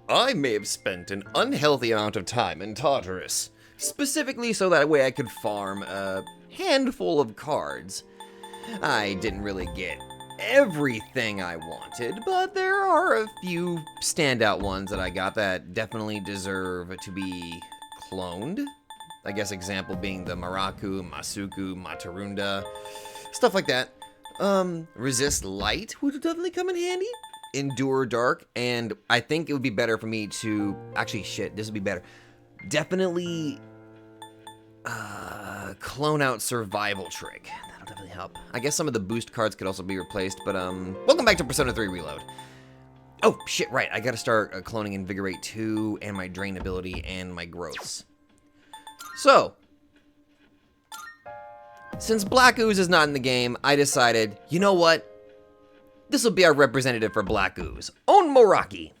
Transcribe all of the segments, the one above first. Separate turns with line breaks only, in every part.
I may have spent an unhealthy amount of time in Tartarus, specifically so that way I could farm a handful of cards. I didn't really get everything I wanted, but there are a few standout ones that I got that definitely deserve to be cloned. I guess example being the Maraku, Masuku, Matarunda, stuff like that. Resist Light would definitely come in handy. Endure Dark, and I think it would be better for me to... Actually, shit, this would be better. Definitely clone out Survival Trick. That'll definitely help. I guess some of the boost cards could also be replaced, but welcome back to Persona 3 Reload. Oh, shit, right, I gotta start cloning Invigorate 2, and my Drain ability, and my Growths. So, since Black Ooze is not in the game, I decided, you know what? This will be our representative for Black Ooze, Own Moraki.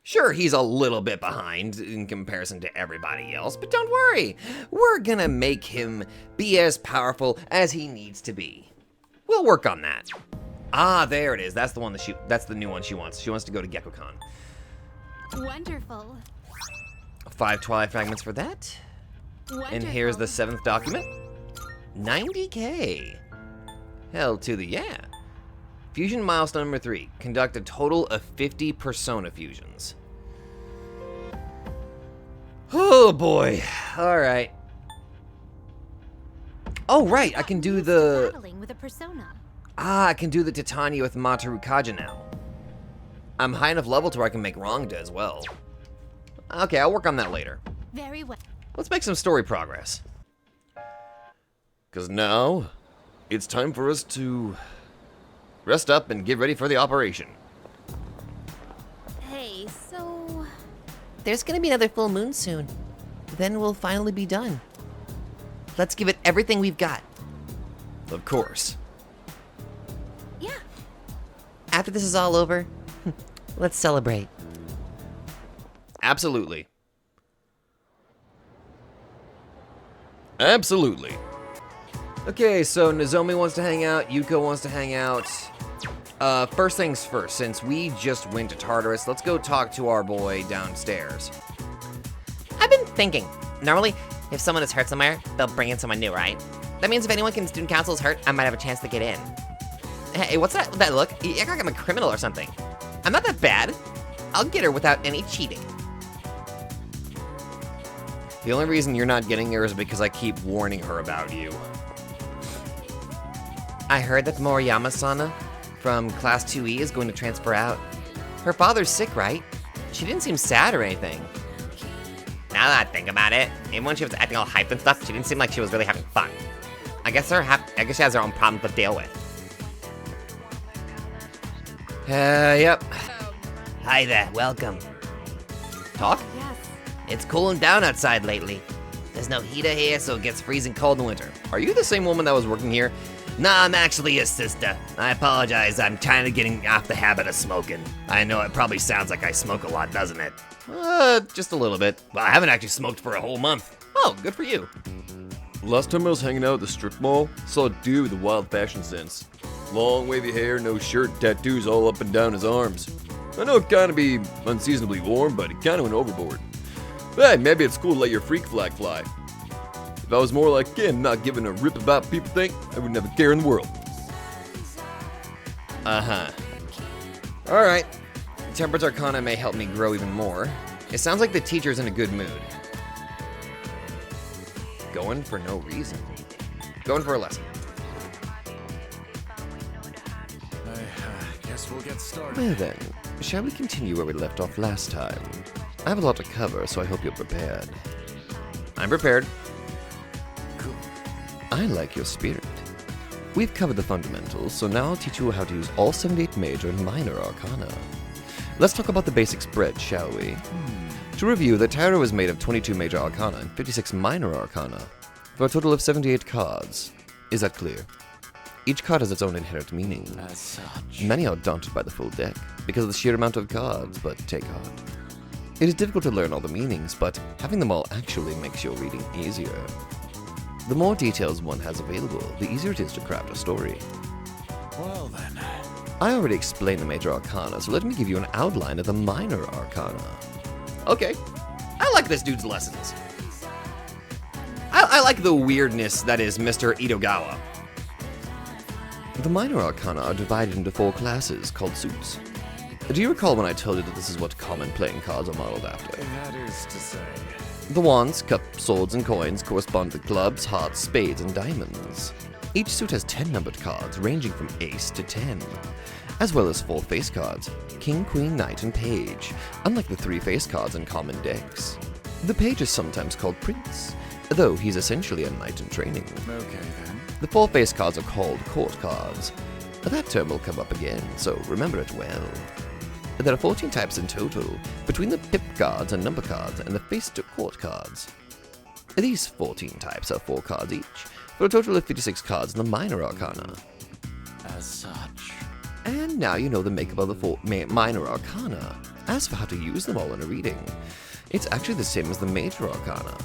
Sure, he's a little bit behind in comparison to everybody else, but don't worry. We're gonna make him be as powerful as he needs to be. We'll work on that. Ah, there it is. That's the one that's the new one she wants. She wants to go to GeckoCon.
Wonderful.
5 Twilight Fragments for that.
Wonderful.
And here's the 7th document. 90k. Hell to the yeah. Fusion milestone number 3. Conduct a total of 50 Persona fusions. Oh boy. Alright. Oh right, I can do the...
Battling with a persona.
Ah, I can do the Titania with Mataru Kaja now. I'm high enough level to where I can make Rongda as well. Okay, I'll work on that later.
Very well.
Let's make some story progress. Because now, it's time for us to rest up and get ready for the operation.
Hey, so...
There's gonna be another full moon soon. Then we'll finally be done. Let's give it everything we've got.
Of course.
Yeah.
After this is all over, let's celebrate.
Absolutely. Absolutely. Okay, so Nozomi wants to hang out, Yuko wants to hang out. First things first, since we just went to Tartarus, let's go talk to our boy downstairs.
I've been thinking. Normally, if someone is hurt somewhere, they'll bring in someone new, right? That means if anyone in student council is hurt, I might have a chance to get in. Hey, what's that look? You act like I'm a criminal or something. I'm not that bad. I'll get her without any cheating.
The only reason you're not getting her is because I keep warning her about you.
I heard that Moriyama-sana from Class 2E is going to transfer out. Her father's sick, right? She didn't seem sad or anything. Now that I think about it, even when she was acting all hyped and stuff, she didn't seem like she was really having fun. I guess she has her own problems to deal with.
Yep.
Hi there, welcome.
Talk?
Yes.
It's cooling down outside lately. There's no heater here, so it gets freezing cold in winter.
Are you the same woman that was working here?
Nah, I'm actually his sister. I apologize, I'm kind of getting off the habit of smoking. I know it probably sounds like I smoke a lot, doesn't it?
Just a little bit.
Well, I haven't actually smoked for a whole month.
Oh, good for you.
Last time I was hanging out at the strip mall, saw a dude with a wild fashion sense. Long wavy hair, no shirt, tattoos all up and down his arms. I know it kinda be unseasonably warm, but he kinda went overboard. Hey, maybe it's cool to let your freak flag fly. If I was more like him, not giving a rip about what people think, I would never care in the world.
Uh-huh. Alright. Temperance Arcana may help me grow even more. It sounds like the teacher's in a good mood. Going for no reason. Going for a lesson.
I guess we'll get started.
Well then, shall we continue where we left off last time? I have a lot to cover, so I hope you're prepared. I'm prepared.
Cool.
I like your spirit. We've covered the fundamentals, so now I'll teach you how to use all 78 major and minor arcana. Let's talk about the basic spread, shall we? To review, the tarot is made of 22 major arcana and 56 minor arcana, for a total of 78 cards. Is that clear? Each card has its own inherent meaning.
As such.
Many are daunted by the full deck, because of the sheer amount of cards, but take heart. It is difficult to learn all the meanings, but having them all actually makes your reading easier. The more details one has available, the easier it is to craft a story.
Well then.
I already explained the major arcana, so let me give you an outline of the minor arcana. Okay. I like this dude's lessons. I like the weirdness that is Mr. Itogawa. The minor arcana are divided into 4 classes called suits. Do you recall when I told you that this is what common playing cards are modeled after?
That is to say.
The wands, cups, swords, and coins correspond to clubs, hearts, spades, and diamonds. Each suit has 10 numbered cards, ranging from ace to 10, as well as 4 face cards, king, queen, knight, and page, unlike the 3 face cards in common decks. The page is sometimes called prince, though he's essentially a knight in training.
Okay then.
The 4 face cards are called court cards. That term will come up again, so remember it well. There are 14 types in total, between the pip cards and number cards and the face to court cards. These 14 types are 4 cards each, for a total of 56 cards in the minor arcana.
As such.
And now you know the makeup of the 4 minor arcana. As for how to use them all in a reading, it's actually the same as the major arcana.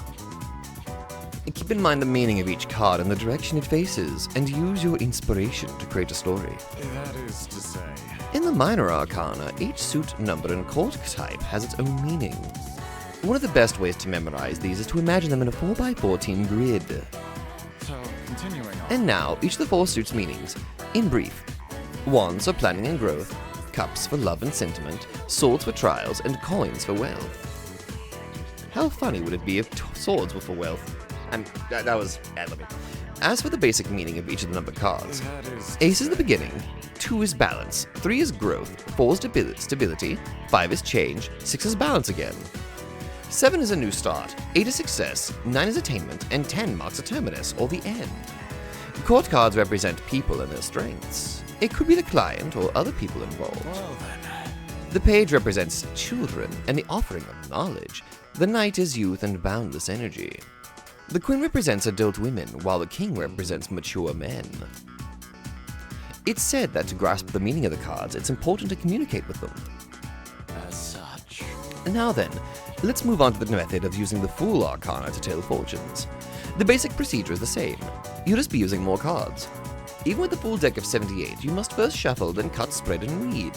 Keep in mind the meaning of each card and the direction it faces, and use your inspiration to create a story.
That is to say.
In the minor arcana, each suit, number, and court type has its own meaning. One of the best ways to memorize these is to imagine them in a 4x14 grid.
So, continuing on.
And now, each of the 4 suits' meanings. In brief, wands for planning and growth, cups for love and sentiment, swords for trials, and coins for wealth. How funny would it be if swords were for wealth? That was ad-libbing. As for the basic meaning of each of the numbered cards,
That is.
ace is the beginning, 2 is balance, 3 is growth, 4 is stability, 5 is change, 6 is balance again. 7 is a new start, 8 is success, 9 is attainment, and 10 marks a terminus, or the end. Court cards represent people and their strengths. It could be the client or other people involved.
Well then.
The page represents children and the offering of knowledge. The knight is youth and boundless energy. The queen represents adult women, while the king represents mature men. It's said that to grasp the meaning of the cards, it's important to communicate with them.
As such.
Now then, let's move on to the method of using the Fool Arcana to tell fortunes. The basic procedure is the same. You'll just be using more cards. Even with the full deck of 78, you must first shuffle, then cut, spread, and read.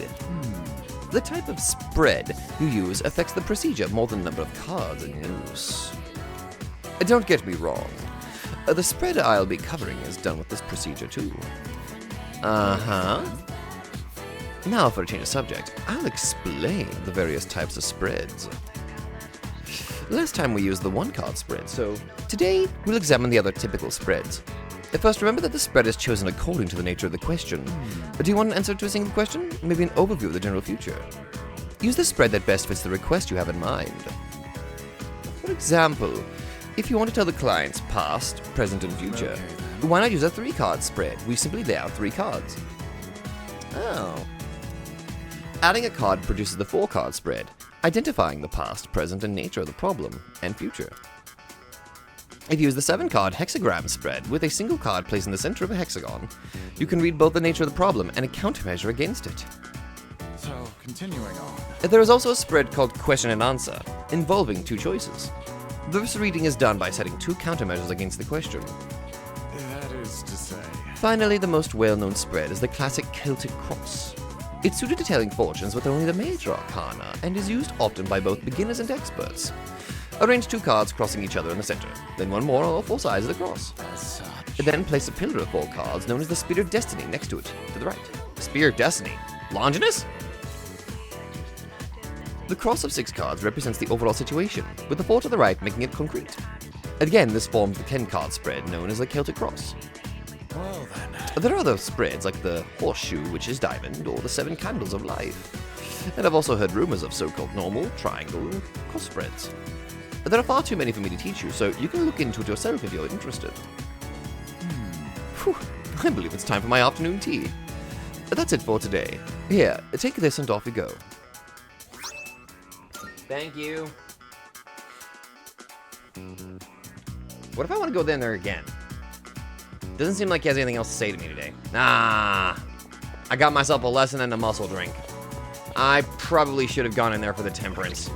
The type of spread you use affects the procedure more than the number of cards in use. Don't get me wrong. The spread I'll be covering is done with this procedure too. Uh-huh. Now for a change of subject, I'll explain the various types of spreads. Last time we used the 1-card spread, so today we'll examine the other typical spreads. First, remember that the spread is chosen according to the nature of the question. Do you want an answer to a single question? Maybe an overview of the general future. Use the spread that best fits the request you have in mind. For example, if you want to tell the client's past, present, and future,
Okay, then.
why not use a 3-card spread? We simply lay out 3 cards. Oh. Adding a card produces the 4-card spread, identifying the past, present, and nature of the problem, and future. If you use the 7-card hexagram spread with a single card placed in the center of a hexagon, you can read both the nature of the problem and a countermeasure against it.
So, continuing on.
There is also a spread called question and answer, involving 2 choices. This reading is done by setting 2 countermeasures against the question.
That is to say.
Finally, the most well-known spread is the classic Celtic cross. It's suited to telling fortunes with only the major arcana, and is used often by both beginners and experts. Arrange 2 cards crossing each other in the center, then 1 more on all 4 sides of the cross.
As such.
Then place a pillar of 4 cards known as the Spear of Destiny next to it, to the right. Spear of Destiny? Longinus? The cross of 6 cards represents the overall situation, with the 4 to the right making it concrete. Again, this forms the 10-card spread known as the Celtic cross.
Well then.
There are other spreads like the horseshoe, which is diamond, or the 7 candles of life. And I've also heard rumors of so-called normal, triangle, and cross spreads. There are far too many for me to teach you, so you can look into it yourself if you're interested. Whew, I believe it's time for my afternoon tea. That's it for today. Here, take this and off we go. Thank you. What if I want to go in there again? Doesn't seem like he has anything else to say to me today. Nah. I got myself a lesson and a muscle drink. I probably should have gone in there for the temperance.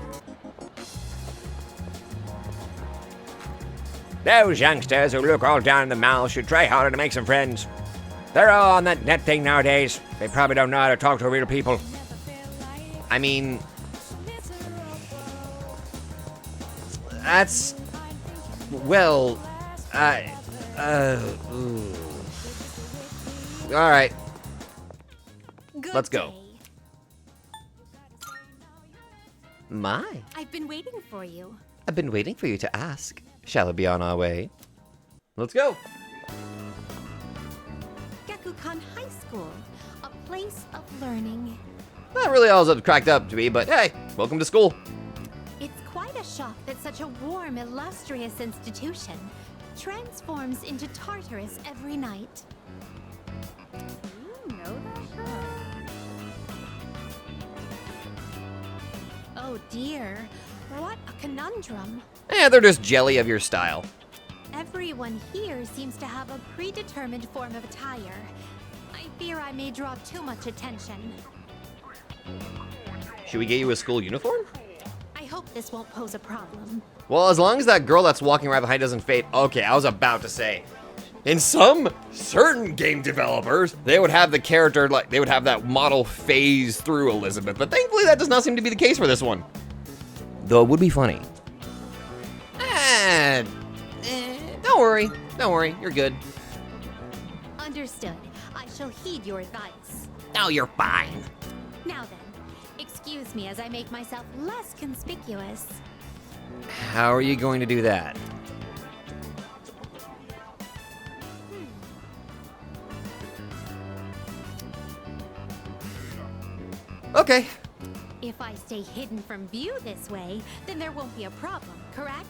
Those youngsters who look all down in the mouth should try harder to make some friends.
They're all on that net thing nowadays. They probably don't know how to talk to real people.
I mean, that's, well, ooh. All right,
Good
Let's go.
day.
my.
I've been waiting for you.
I've been waiting for you to ask. Shall we be on our way? Let's go.
Gakukan High School, a place of learning.
Not really all it's cracked up to be, but hey, welcome to school.
It's quite a shock that such a warm, illustrious institution transforms into Tartarus every night. You know that? Oh dear, what a conundrum.
They're just jelly of your style.
Everyone here seems to have a predetermined form of attire. I fear I may draw too much attention.
Should we get you a school uniform?
I hope this won't pose a problem.
Well, as long as that girl that's walking right behind doesn't fade. Okay, I was about to say. In some certain game developers, they would have the character, like, they would have that model phase through Elizabeth, but thankfully that does not seem to be the case for this one. Though it would be funny. Don't worry, you're good.
Understood. I shall heed your advice.
Oh, you're fine.
Now then, excuse me as I make myself less conspicuous.
How are you going to do that? Okay.
If I stay hidden from view this way, then there won't be a problem, correct?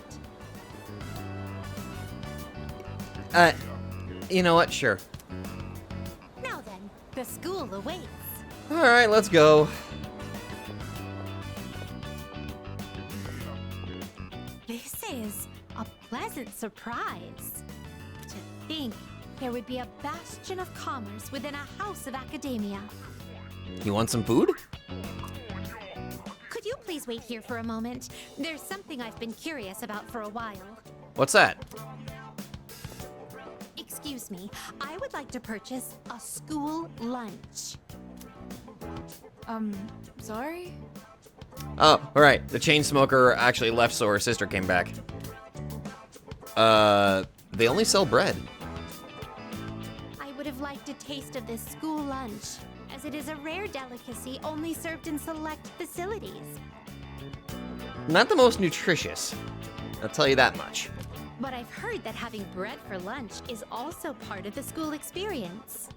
You know what? Sure.
Now then, the school awaits.
All right, let's go.
This is a pleasant surprise. To think there would be a bastion of commerce within a house of academia.
You want some food?
Could you please wait here for a moment? There's something I've been curious about for a while.
What's that?
Excuse me, I would like to purchase a school lunch. Sorry?
Oh, all right. The chain smoker actually left, so her sister came back. They only sell bread.
I would have liked a taste of this school lunch, as it is a rare delicacy only served in select facilities.
Not the most nutritious. I'll tell you that much.
But I've heard that having bread for lunch is also part of the school experience.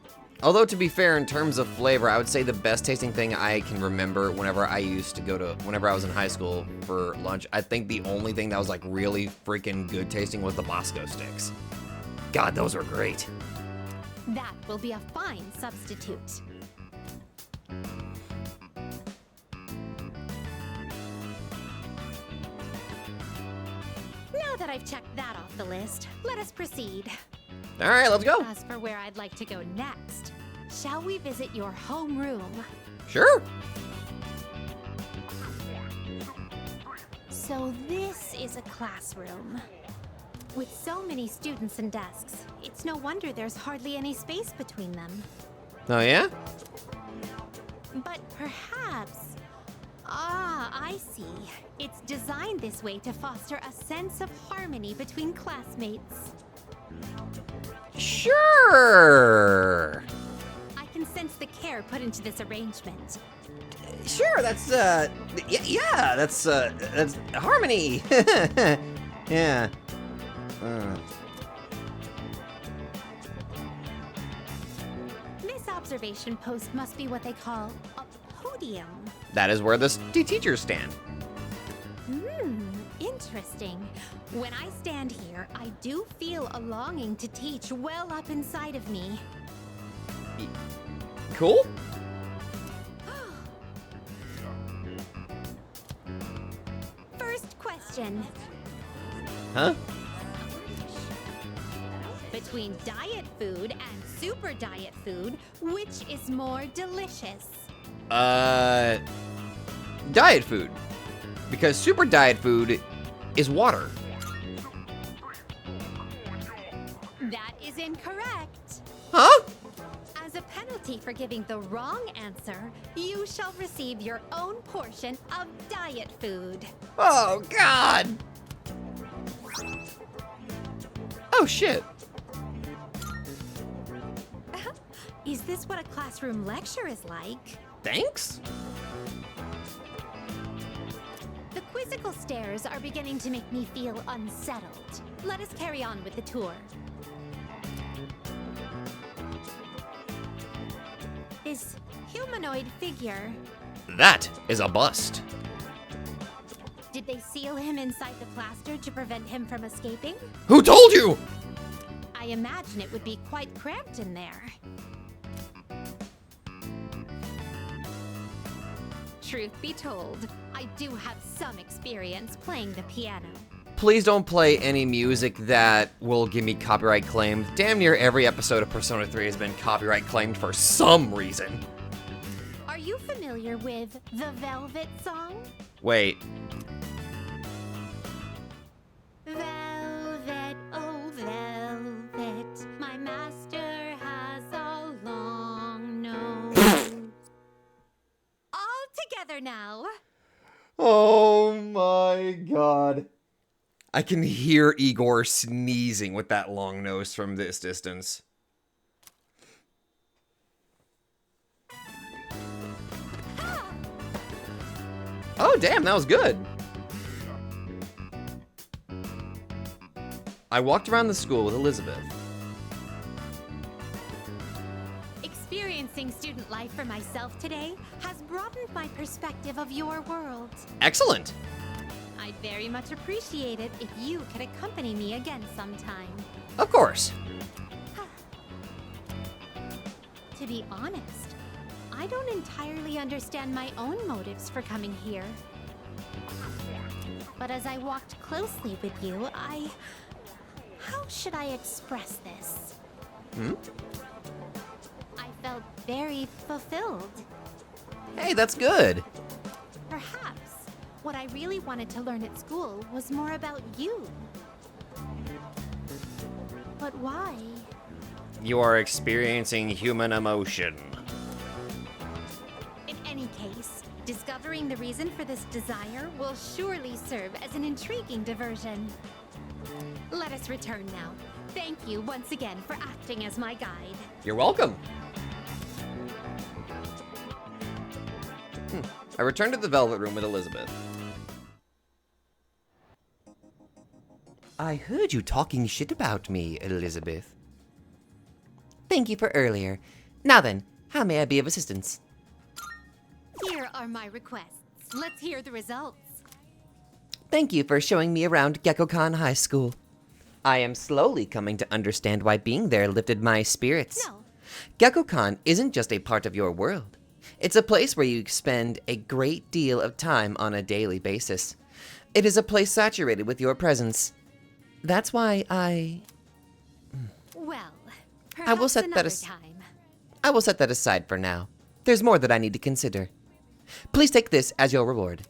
Although, to be fair, in terms of flavor, I would say the best tasting thing I can remember whenever I used to go to, whenever I was in high school for lunch, I think the only thing that was like really freaking good tasting was the Bosco sticks. God, those were great.
That will be a fine substitute. Now that I've checked that off the list, let us proceed.
All right, let's go.
As for where I'd like to go next, shall we visit your homeroom?
Sure.
So this is a classroom. With so many students and desks, it's no wonder there's hardly any space between them.
Oh, yeah?
But perhaps... Ah, I see. It's designed this way to foster a sense of harmony between classmates.
Sure.
I can sense the care put into this arrangement.
Sure, that's, yeah, that's harmony. Yeah.
This observation post must be what they call a podium.
That is where the teachers stand.
Interesting. When I stand here, I do feel a longing to teach well up inside of me.
Cool.
First question.
Huh?
Between diet food and super diet food, which is more delicious?
Diet food. Because super diet food is water.
That is incorrect.
Huh?
penalty for giving the wrong answer, you shall receive your own portion of diet food.
Oh, God! Oh, shit.
Is this what a classroom lecture is like?
Thanks?
The quizzical stares are beginning to make me feel unsettled. Let us carry on with the tour. This humanoid figure,
That is a bust.
did they seal him inside the plaster to prevent him from escaping?
Who told you?
I imagine it would be quite cramped in there. Truth be told, I do have some experience playing the piano.
Please don't play any music that will give me copyright claimed. Damn near every episode of Persona 3 has been copyright claimed for some reason.
Are you familiar with the Velvet song?
Wait.
Velvet, oh velvet, my master has a long nose. All together now.
Oh my god. I can hear Igor sneezing with that long nose from this distance. Oh, damn, that was good. I walked around the school with Elizabeth.
Experiencing student life for myself today has broadened my perspective of your world.
Excellent.
I'd very much appreciate it if you could accompany me again sometime.
Of course.
To be honest, I don't entirely understand my own motives for coming here. But as I walked closely with you, how should I express this? I felt very fulfilled.
Hey, that's good.
Perhaps what I really wanted to learn at school was more about you. But why?
You are experiencing human emotion.
In any case, discovering the reason for this desire will surely serve as an intriguing diversion. Let us return now. Thank you once again for acting as my guide.
You're welcome. I returned to the Velvet Room with Elizabeth. I heard you talking shit about me, Elizabeth.
Thank you for earlier. Now then, how may I be of assistance?
Here are my requests. Let's hear the results.
Thank you for showing me around Gekkokan High School. I am slowly coming to understand why being there lifted my spirits.
No.
Gekkokan isn't just a part of your world. It's a place where you spend a great deal of time on a daily basis. It is a place saturated with your presence. That's why
Well,
I will
perhaps
set that
another
as-
time.
I will set that aside for now. There's more that I need to consider. Please take this as your reward.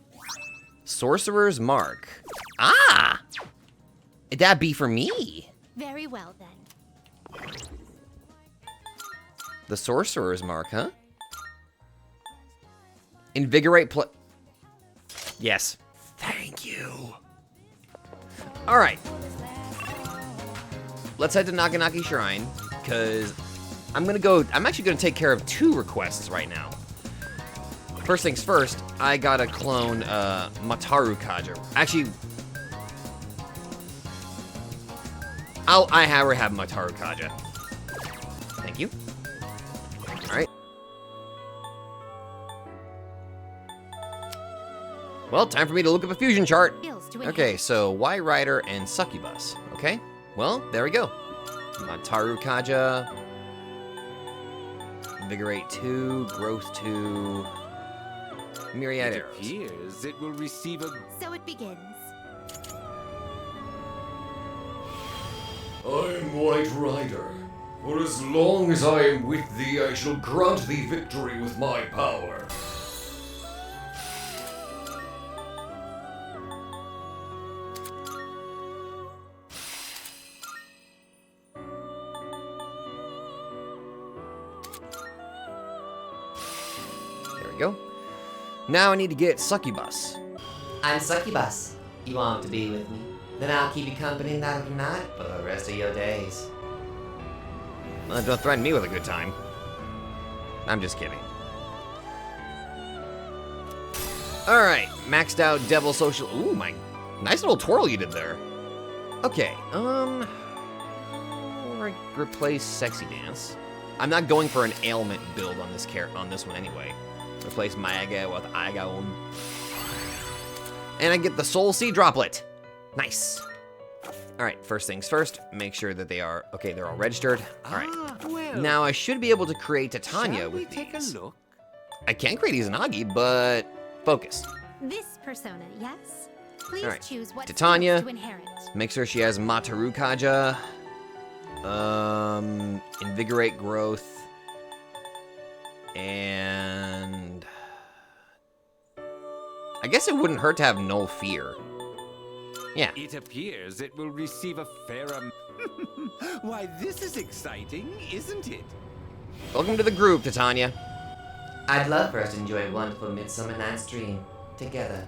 Sorcerer's Mark. Ah! That'd be for me.
Very well then.
The Sorcerer's Mark, huh? Invigorate Yes. Thank you. Alright. Let's head to Naganaki Shrine, because I'm actually gonna take care of 2 requests right now. First things first, I gotta clone Mataru Kaja. Actually, I have Mataru Kaja. Thank you. Alright. Well, time for me to look up a fusion chart.
Skills to
Okay,
enhance.
so Y Rider and Succubus. Okay, well, there we go. Mataru Kaja. Invigorate 2, Growth 2, Myriad
It
Arrows.
appears it will receive a...
So it begins.
I am White Rider. For as long as I am with thee, I shall grant thee victory with my power.
go. Now I need to get Succubus.
I'm Succubus. You want to be with me? Then I'll keep you company night after night for the rest of your days.
Don't threaten me with a good time. I'm just kidding. Alright, maxed out Devil Social. Ooh, my nice little twirl you did there. Okay, replace Sexy Dance. I'm not going for an ailment build on this one anyway. Replace Maiga with Aigaon. And I get the Soul Seed Droplet. Nice. Alright, first things first, make sure that they are, okay, they're all registered. Alright,
well,
now I should be able to create Titania
shall we
with
take
these.
a look?
I can create Izanagi, but focus.
This persona, yes? Please
Alright,
choose what
Titania.
skills to inherit.
Make sure she has Mataru Kaja. Invigorate growth. And I guess it wouldn't hurt to have Null Fear. Yeah.
It appears it will receive a fair Why, this is exciting, isn't it?
Welcome to the group, Titania.
I'd love for us to enjoy a wonderful Midsummer Night's Dream together.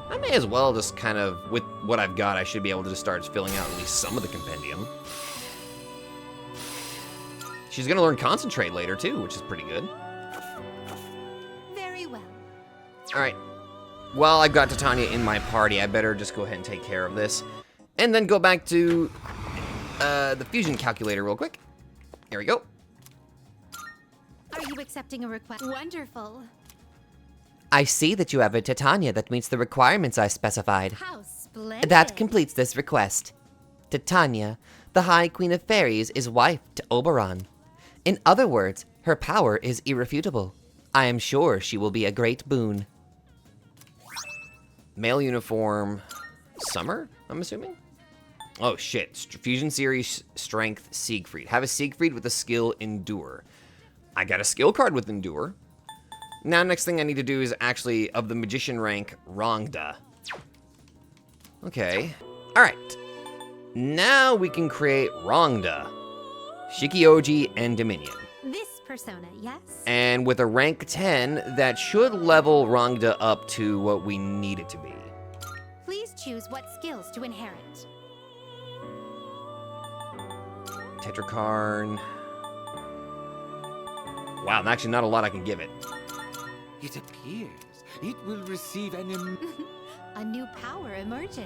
I may as well just kind of, with what I've got, I should be able to just start filling out at least some of the compendium. She's gonna learn Concentrate later too, which is pretty good.
Very well.
Alright. While I've got Titania in my party, I better just go ahead and take care of this. And then go back to the fusion calculator real quick. Here we go.
Are you accepting a request? Wonderful.
I see that you have a Titania that meets the requirements I specified.
How splendid.
That completes this request. Titania, the High Queen of Fairies, is wife to Oberon. In other words, her power is irrefutable. I am sure she will be a great boon.
Male uniform. Summer, I'm assuming? Oh shit. Fusion series strength Siegfried. Have a Siegfried with the skill Endure. I got a skill card with Endure. Now, next thing I need to do is actually, of the magician rank, Rongda. Okay. Alright. Now we can create Rongda, Shikioji, and Dominion.
This persona, yes?
And with a rank 10, that should level Rongda up to what we need it to be.
Please choose what skills to inherit.
Tetrakarn. Wow, actually not a lot I can give it.
It appears it will receive an
A new power emerges.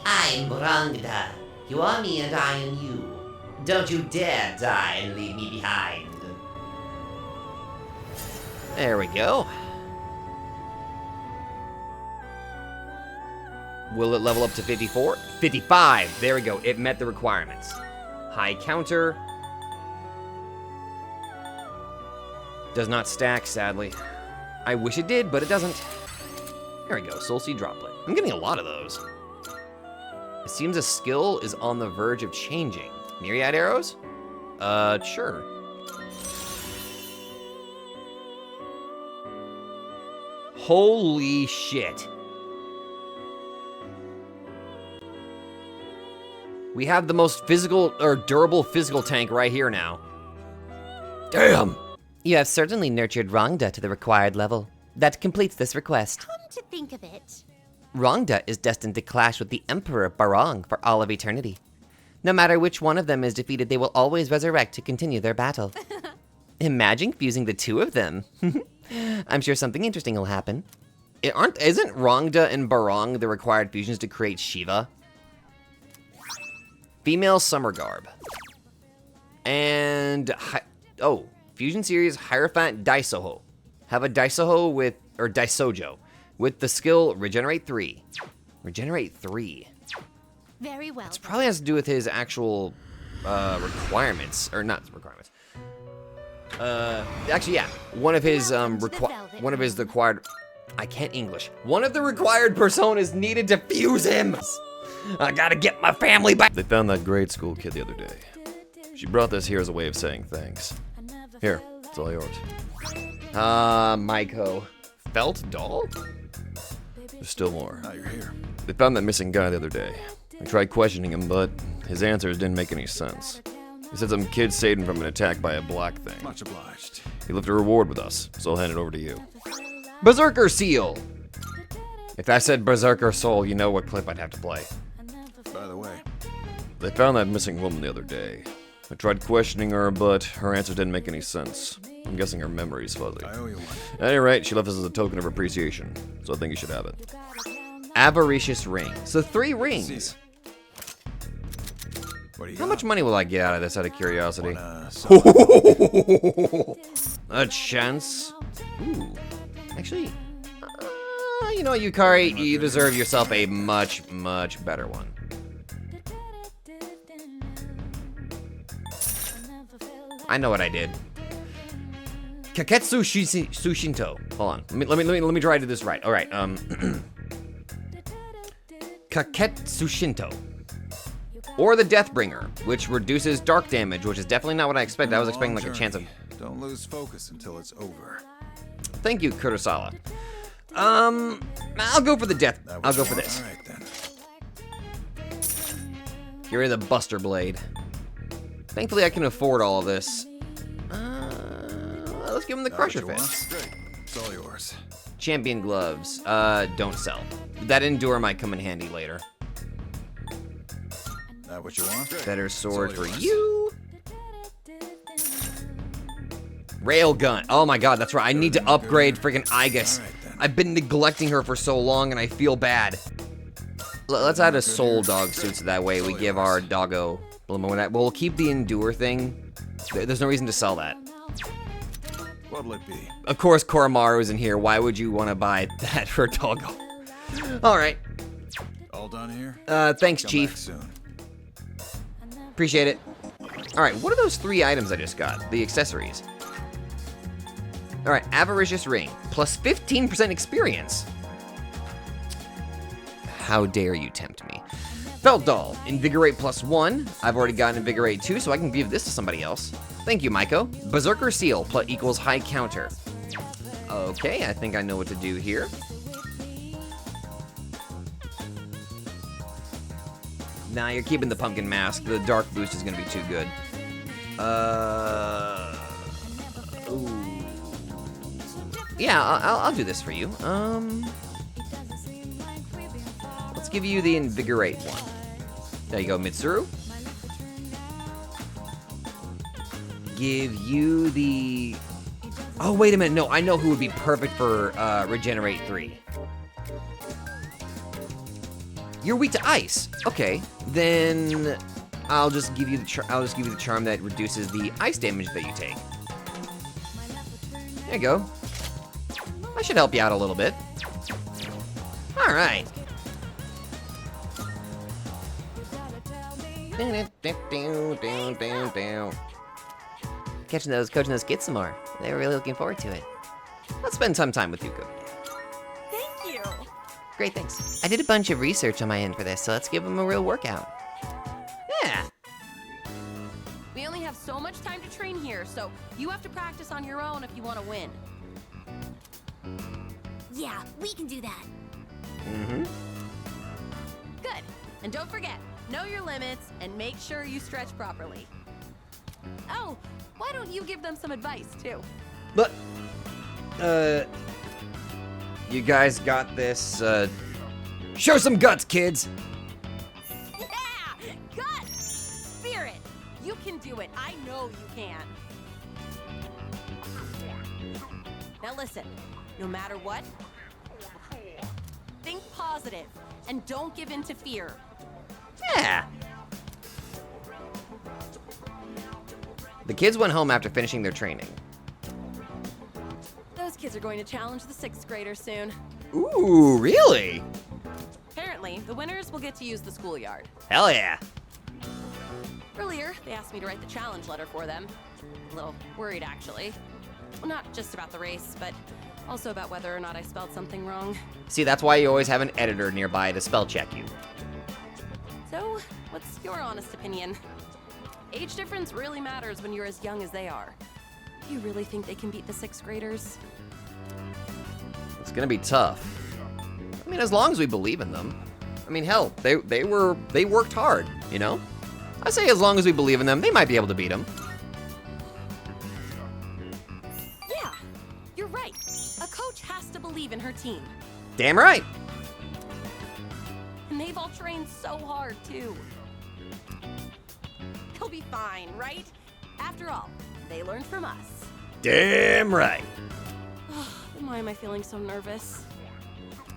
I'm Rangda. You are me and I am you. Don't you dare die and leave me behind.
There we go. Will it level up to 54? 55! There we go, it met the requirements. High counter. Does not stack, sadly. I wish it did, but it doesn't. There we go, Soul Seed Droplet. I'm getting a lot of those. It seems a skill is on the verge of changing. Myriad arrows? Sure. Holy shit. We have the most physical, or durable physical tank right here now. Damn!
You have certainly nurtured Rangda to the required level. That completes this request.
Come to think of it,
Rangda is destined to clash with the Emperor Barong for all of eternity. No matter which one of them is defeated, they will always resurrect to continue their battle. Imagine fusing the two of them. I'm sure something interesting will happen.
Isn't Rongda and Barong the required fusions to create Shiva? Female Summer Garb. And, Fusion Series Hierophant Daisoho. Have a Daisoho with, or Daisojo, with the skill Regenerate 3. Regenerate 3.
very well.
This probably has to do with his actual requirements, or not requirements. Actually, yeah, one of his required. I can't English. One of the required personas needed to fuse him. I gotta get my family back.
They found that grade school kid the other day. She brought this here as a way of saying thanks. Here, it's all yours.
Maiko. Felt doll?
There's still more. Now you're here. They found that missing guy the other day. I tried questioning him, but his answers didn't make any sense. He said some kid saved him from an attack by a black thing.
Much obliged.
He left a reward with us, so I'll hand it over to you.
Berserker Seal! If I said Berserker Soul, you know what clip I'd have to play.
By the way,
They found that missing woman the other day. I tried questioning her, but her answer didn't make any sense. I'm guessing her memory's fuzzy.
I owe you one.
At any rate, she left us as a token of appreciation, so I think you should have it.
Avaricious Ring. So 3 rings.
What do you
How
got?
much money will I get out of this out of curiosity? A chance? Ooh. Actually, you know what, Yukari? You deserve yourself a much, much better one. I know what I did. Kaketsu Sushinto. Hold on. Let me try to do this right. All right. Kaketsu Shinto. Or the Deathbringer, which reduces dark damage, which is definitely not what I expected. I was expecting like a chance of.
Don't lose focus until it's over.
Thank you, Kurosawa. I'll go for the death. I'll go for this.
All right then.
Get rid of the Buster Blade. Thankfully, I can afford all of this. Let's give him the Crusher Fist.
Great. It's all yours.
Champion Gloves. Don't sell. That Endure might come in handy later.
That what you want? Great.
Better sword
It's all
for
yours.
you. Railgun. Oh my god, that's right. I need to upgrade freaking Igus.
All right, then.
I've been neglecting her for so long and I feel bad. Let's add a soul dog suit so that way we give our doggo a little more of that. We'll keep the Endure thing. There's no reason to sell that.
What'll it be?
Of course, Koromaru's in here. Why would you want to buy that for a doggo? Alright.
All done here?
Thanks,
Come
Chief.
back soon.
Appreciate it. Alright, what are those 3 items I just got? The accessories. Alright, Avaricious Ring. Plus 15% experience. How dare you tempt me. Felt Doll. Invigorate plus 1. I've already got Invigorate 2, so I can give this to somebody else. Thank you, Maiko. Berserker Seal plus equals high counter. Okay, I think I know what to do here. Nah, you're keeping the pumpkin mask. The dark boost is gonna be too good. Ooh. Yeah, I'll do this for you. Let's give you the Invigorate one. There you go, Mitsuru. Give you the... Oh, wait a minute. No, I know who would be perfect for Regenerate 3. You're weak to ice. Okay, then I'll just give you the charm that reduces the ice damage that you take. There you go. I should help you out a little bit. All right. Coaching those kids some more. They were really looking forward to it. Let's spend some time with Yuko.
Thank you.
Great, thanks. I did a bunch of research on my end for this, so let's give them a real workout.
Yeah.
We only have so much time to train here, so you have to practice on your own if you want to win.
Yeah, we can do that.
Mm-hmm.
Good. And don't forget, know your limits and make sure you stretch properly. Oh, why don't you give them some advice too?
But, you guys got this. Show some guts, kids.
Yeah! Guts! Spirit! You can do it. I know you can. Now listen, no matter what, think positive and don't give in to fear.
Yeah. The kids went home after finishing their training.
Those kids are going to challenge the 6th graders soon.
Ooh, really?
Apparently, the winners will get to use the schoolyard.
Hell yeah.
Earlier, they asked me to write the challenge letter for them. A little worried, actually. Well, not just about the race, but also about whether or not I spelled something wrong.
See, that's why you always have an editor nearby to spell check you.
So, what's your honest opinion? Age difference really matters when you're as young as they are. Do you really think they can beat the 6th graders?
It's gonna be tough. I mean, as long as we believe in them. mean, hell, they worked hard, you know? I say as long as we believe in them, they might be able to beat them.
Yeah, you're right. A coach has to believe in her team.
Damn right.
And they've all trained so hard, too. They'll be fine, right? After all, they learned from us.
Damn right.
Then why am I feeling so nervous?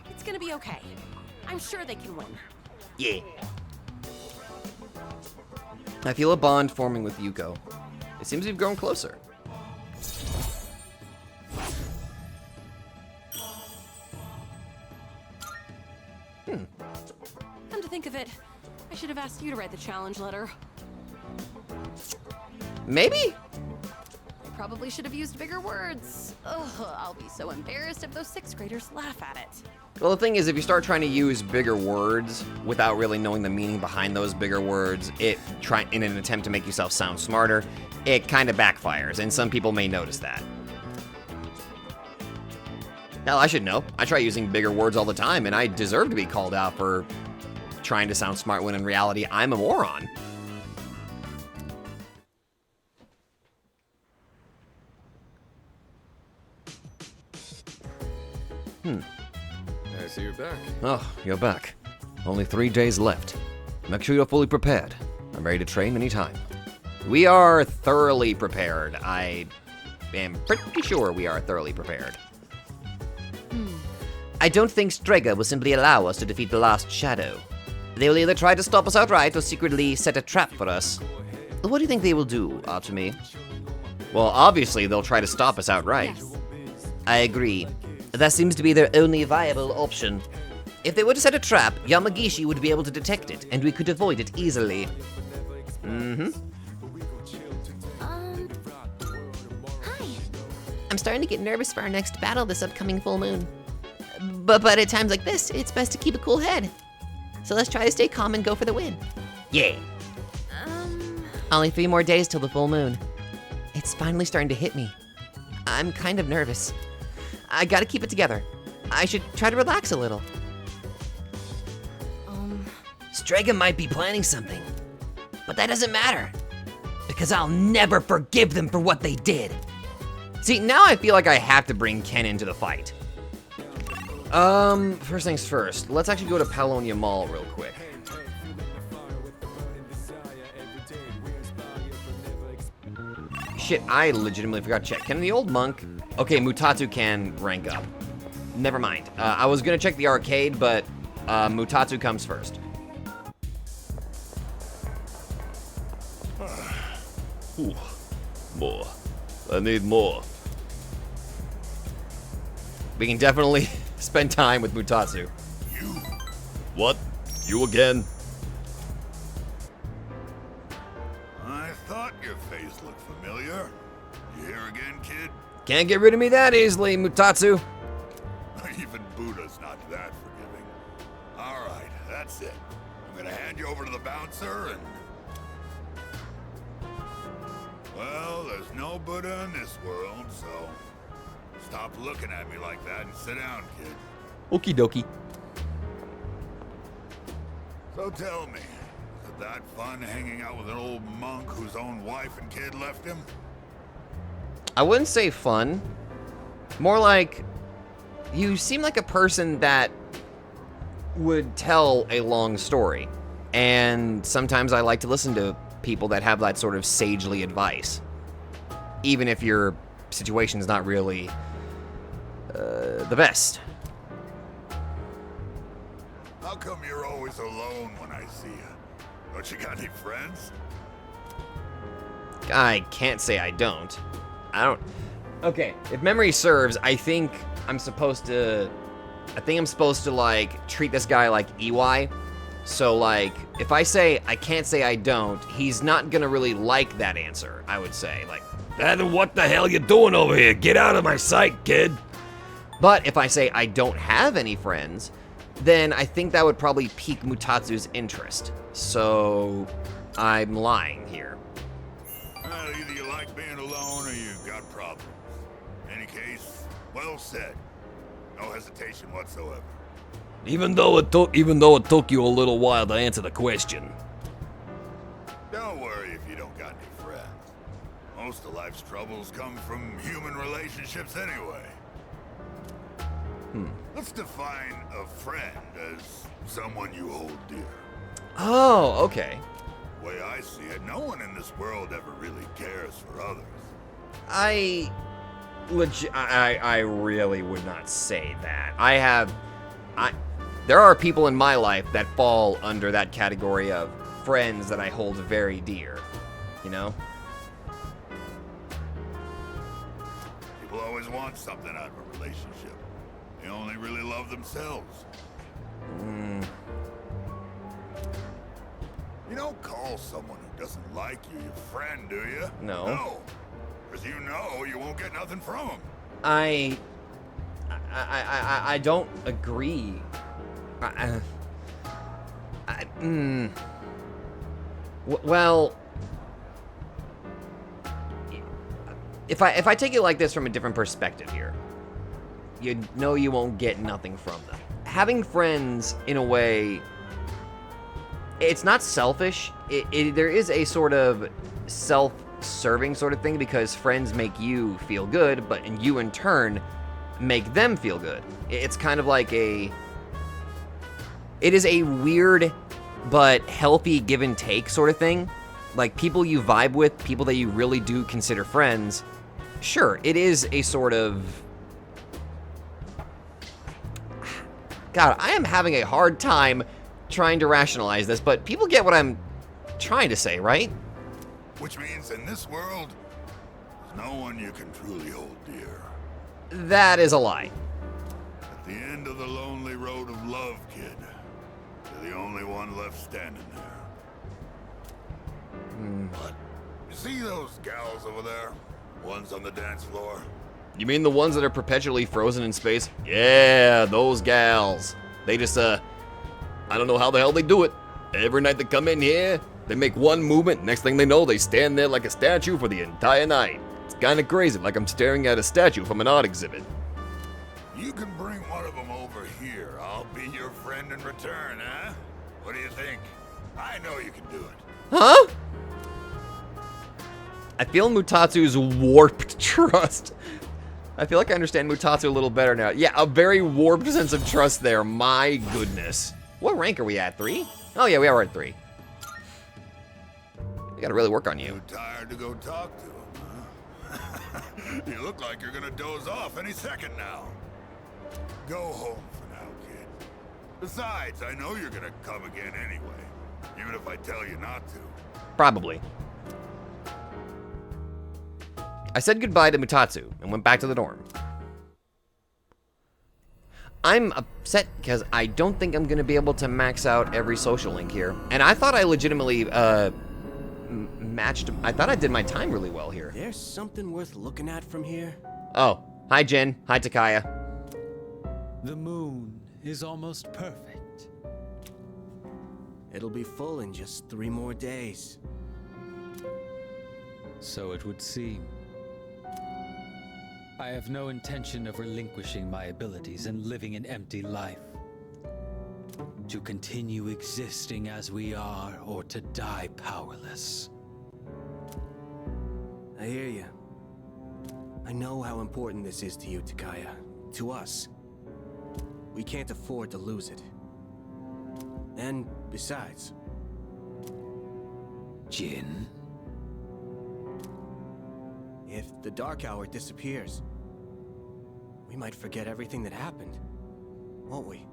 It's gonna be okay. I'm sure they can win.
Yeah. I feel a bond forming with Yuko. It seems we've grown closer.
Come to think of it, I should have asked you to write the challenge letter.
Maybe?
I probably should have used bigger words. Ugh, I'll be so embarrassed if those 6th graders laugh at it.
Well, the thing is, if you start trying to use bigger words without really knowing the meaning behind those bigger words, in an attempt to make yourself sound smarter, it kind of backfires, and some people may notice that. Hell, I should know. I try using bigger words all the time, and I deserve to be called out for trying to sound smart when in reality I'm a moron.
I see you're back.
Oh, you're back. Only 3 days left. Make sure you're fully prepared. I'm ready to train anytime. We are thoroughly prepared. I am pretty sure we are thoroughly prepared. I don't think Strega will simply allow us to defeat the last shadow. They will either try to stop us outright or secretly set a trap for us. What do you think they will do, Archie? Well, obviously they'll try to stop us outright.
Yes.
I agree. That seems to be their only viable option. If they were to set a trap, Yamagishi would be able to detect it, and we could avoid it easily.
Hi. I'm starting to get nervous for our next battle this upcoming full moon. But at times like this, it's best to keep a cool head. So let's try to stay calm and go for the win.
Yeah.
Only 3 more days till the full moon. It's finally starting to hit me. I'm kind of nervous. I gotta keep it together. I should try to relax a little.
Strega might be planning something, but that doesn't matter, because I'll never forgive them for what they did.
See, now I feel like I have to bring Ken into the fight. First things first, let's actually go to Paulownia Mall real quick. Shit, I legitimately forgot to check. Can the old monk... Okay, Mutatsu can rank up. Never mind. I was gonna check the arcade, but Mutatsu comes first.
More. I need more.
We can definitely spend time with Mutatsu.
You? What? You again?
I thought your face looked familiar. You here again, kid?
Can't get rid of me that easily, Mutatsu.
Even Buddha's not that forgiving. All right, that's it. I'm gonna hand you over to the bouncer and... Well, there's no Buddha in this world, so... Stop looking at me like that and sit down, kid.
Okie dokie.
So tell me, is it that fun hanging out with an old monk whose own wife and kid left him?
I wouldn't say fun. More like, you seem like a person that would tell a long story. And sometimes I like to listen to people that have that sort of sagely advice. Even if your situation's not really the best.
How come you're always alone when I see you? Don't you got any friends?
I can't say I don't. Okay, if memory serves, I think I'm supposed to like treat this guy like EY. So like, if I say I can't say I don't, he's not gonna really like that answer, I would say. Like,
Then what the hell you doing over here? Get out of my sight, kid.
but if I say I don't have any friends, then I think that would probably pique Mutatsu's interest. So I'm lying here.
Well, either you like being alone or you got problems. In any case, well said. No hesitation whatsoever.
Even though it took you a little while to answer the question.
Don't worry if you don't got any friends. Most of life's troubles come from human relationships anyway. Let's define a friend as someone you hold dear.
Oh, okay.
The way I see it, no one in this world ever really cares for others.
I really would not say that. There are people in my life that fall under that category of friends that I hold very dear, you know?
People always want something out of a relationship. They only really love themselves. You don't call someone who doesn't like you your friend, do you?
No.
No. Because you know you won't get nothing from them.
I don't agree. Well, if I take it like this from a different perspective here, you know you won't get nothing from them. Having friends, in a way, it's not selfish. There is a sort of self-serving sort of thing because friends make you feel good, but you in turn make them feel good. It's kind of like it is a weird but healthy give and take sort of thing. Like people you vibe with, people that you really do consider friends, sure, it is a sort of... God, I am having a hard time trying to rationalize this, but people get what I'm trying to say, right?
Which means in this world, there's no one you can truly hold dear.
That is a lie.
At the end of the lonely road of love, kid, you're the only one left standing there. But you see those gals over there? Ones on the dance floor?
You mean the ones that are perpetually frozen in space? Yeah, those gals. They just, I don't know how the hell they do it. Every night they come in here, they make one movement, next thing they know, they stand there like a statue for the entire night. It's kind of crazy, like I'm staring at a statue from an art exhibit.
You can bring one of them over here. I'll be your friend in return, huh? What do you think? I know you can do it.
Huh? I feel Mutatsu's warped trust. I feel like I understand Mutatsu a little better now. Yeah, a very warped sense of trust there. My goodness. What rank are we at? 3? Oh yeah, we are at 3. We gotta really work on you.
Too tired to go talk to him, huh? You look like you're gonna doze off any second now. Go home for now, kid. Besides, I know you're gonna come again anyway, even if I tell you not to.
Probably. I said goodbye to Mutatsu and went back to the dorm. I'm upset because I don't think I'm going to be able to max out every social link here. And I thought I legitimately matched... I thought I did my time really well here.
There's something worth looking at from here.
Oh, hi Jin. Hi Takaya.
The moon is almost perfect.
It'll be full in just 3 more days.
So it would seem. I have no intention of relinquishing my abilities and living an empty life. To continue existing as we are, or to die powerless.
I hear you. I know how important this is to you, Takaya. To us. We can't afford to lose it. And besides...
Jin?
If the Dark Hour disappears, we might forget everything that happened, won't we?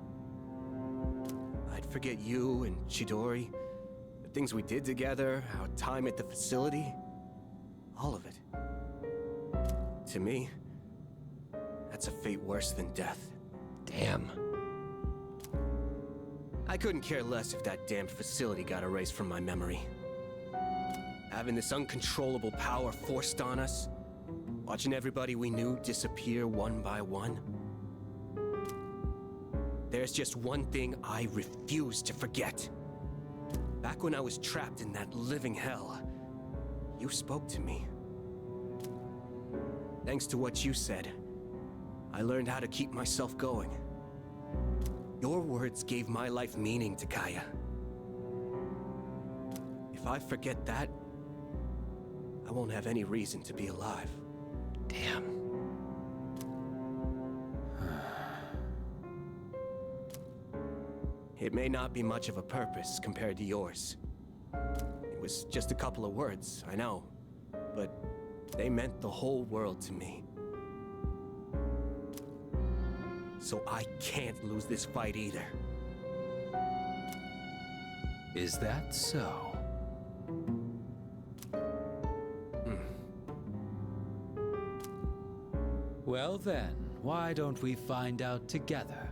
I'd forget you and Chidori, the things we did together, our time at the facility, all of it. To me, that's a fate worse than death.
Damn.
I couldn't care less if that damned facility got erased from my memory. Having this uncontrollable power forced on us, watching everybody we knew disappear one by one. There's just one thing I refuse to forget. Back when I was trapped in that living hell, you spoke to me. Thanks to what you said, I learned how to keep myself going. Your words gave my life meaning, Takaya. If I forget that, I won't have any reason to be alive.
Damn.
It may not be much of a purpose compared to yours. It was just a couple of words, I know, but they meant the whole world to me. So I can't lose this fight either.
Is that so? Well then, why don't we find out together?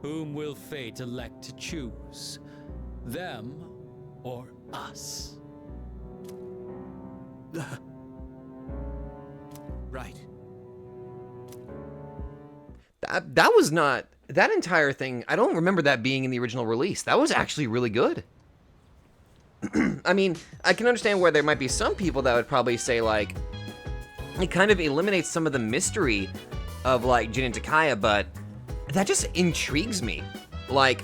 Whom will fate elect to choose? Them or us?
Right.
That was not... That entire thing, I don't remember that being in the original release. That was actually really good. I mean, I can understand where there might be some people that would probably say, like, it kind of eliminates some of the mystery of, like, Jin and Takaya, but that just intrigues me. Like,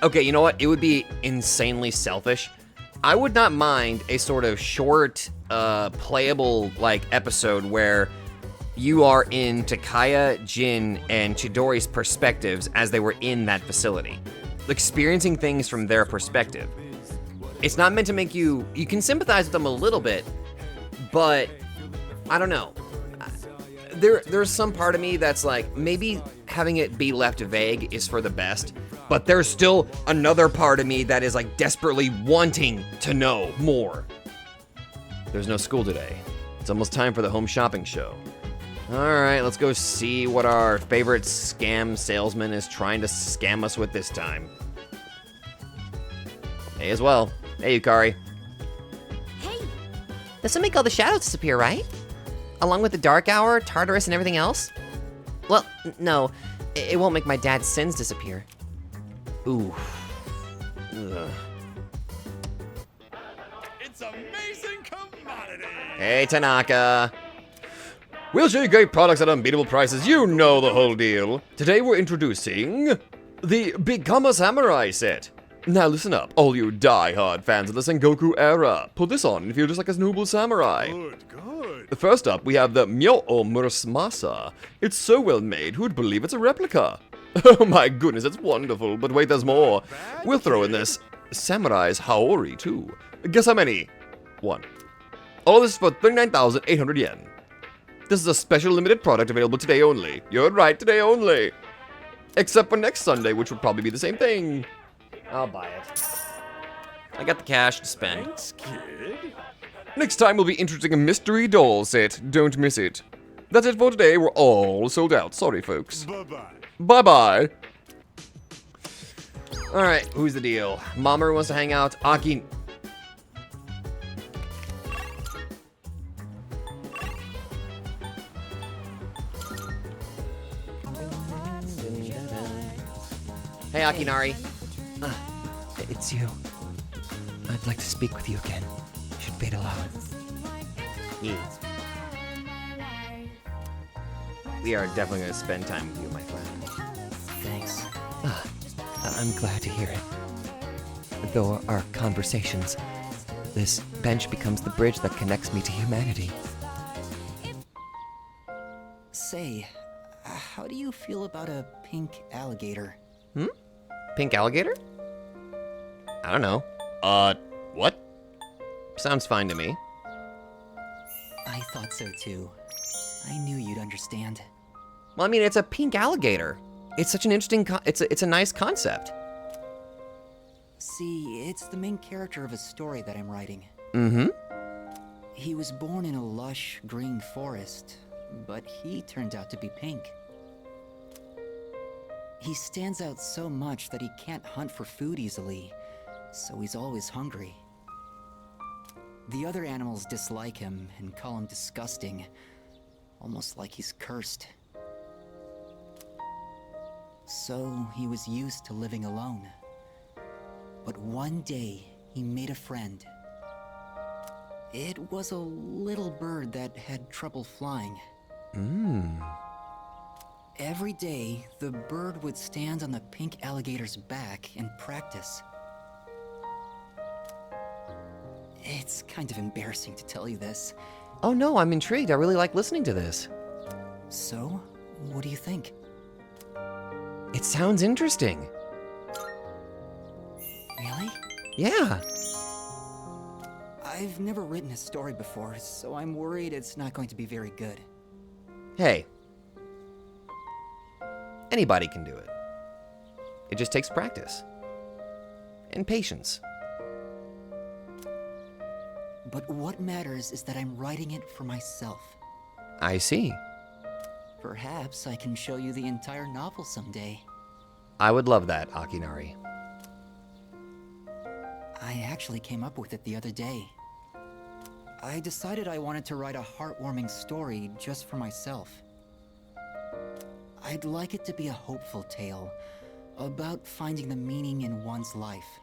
okay, you know what? It would be insanely selfish. I would not mind a sort of short, playable, like, episode where you are in Takaya, Jin, and Chidori's perspectives as they were in that facility, experiencing things from their perspective. It's not meant to make you... You can sympathize with them a little bit, but I don't know. There's some part of me that's like, maybe having it be left vague is for the best, but there's still another part of me that is like desperately wanting to know more. There's no school today. It's almost time for the home shopping show. All right, let's go see what our favorite scam salesman is trying to scam us with this time. Hey as well. Hey, Yukari.
Hey,
This will make all the shadows disappear, right? Along with the Dark Hour, Tartarus, and everything else? Well, no. It won't make my dad's sins disappear. Ooh. Ugh.
It's amazing commodity!
Hey, Tanaka. We'll show you great products at unbeatable prices. You know the whole deal. Today we're introducing the Become a Samurai set. Now listen up, all you die-hard fans of the Sengoku era. Put this on and feel just like a noble samurai.
Good, good.
First up, we have the Myo Murasmasa. It's so well made, who'd believe it's a replica? Oh my goodness, it's wonderful, but wait, there's more. We'll throw in this Samurai's Haori, too. Guess how many? One. All this for 39,800 yen. This is a special limited product available today only. You're right, today only. Except for next Sunday, which will probably be the same thing. I'll buy it. I got the cash to spend.
Thanks, kid.
Next time we'll be introducing a mystery doll set. Don't miss it. That's it for today. We're all sold out. Sorry, folks.
Bye-bye.
Bye-bye. Alright, who's the deal? Mamoru wants to hang out. Aki... Hey, Akinari.
It's you. I'd like to speak with you again. Should fade allow.
We are definitely going to spend time with you, my friend.
Thanks. I'm glad to hear it. Though our conversations, this bench becomes the bridge that connects me to humanity.
Say, how do you feel about a pink alligator?
Pink alligator? I don't know. What? Sounds fine to me.
I thought so too. I knew you'd understand.
Well, I mean, it's a pink alligator. It's such an interesting, it's a nice concept.
See, it's the main character of a story that I'm writing.
Mm-hmm.
He was born in a lush green forest, but he turned out to be pink. He stands out so much that he can't hunt for food easily, so he's always hungry. The other animals dislike him and call him disgusting, almost like he's cursed. So he was used to living alone. But one day, he made a friend. It was a little bird that had trouble flying. Every day, the bird would stand on the pink alligator's back and practice. It's kind of embarrassing to tell you this.
Oh no, I'm intrigued. I really like listening to this.
So, what do you think?
It sounds interesting.
Really?
Yeah.
I've never written a story before, so I'm worried it's not going to be very good.
Hey. Anybody can do it. It just takes practice. And patience.
But what matters is that I'm writing it for myself.
I see.
Perhaps I can show you the entire novel someday.
I would love that, Akinari.
I actually came up with it the other day. I decided I wanted to write a heartwarming story just for myself. I'd like it to be a hopeful tale about finding the meaning in one's life.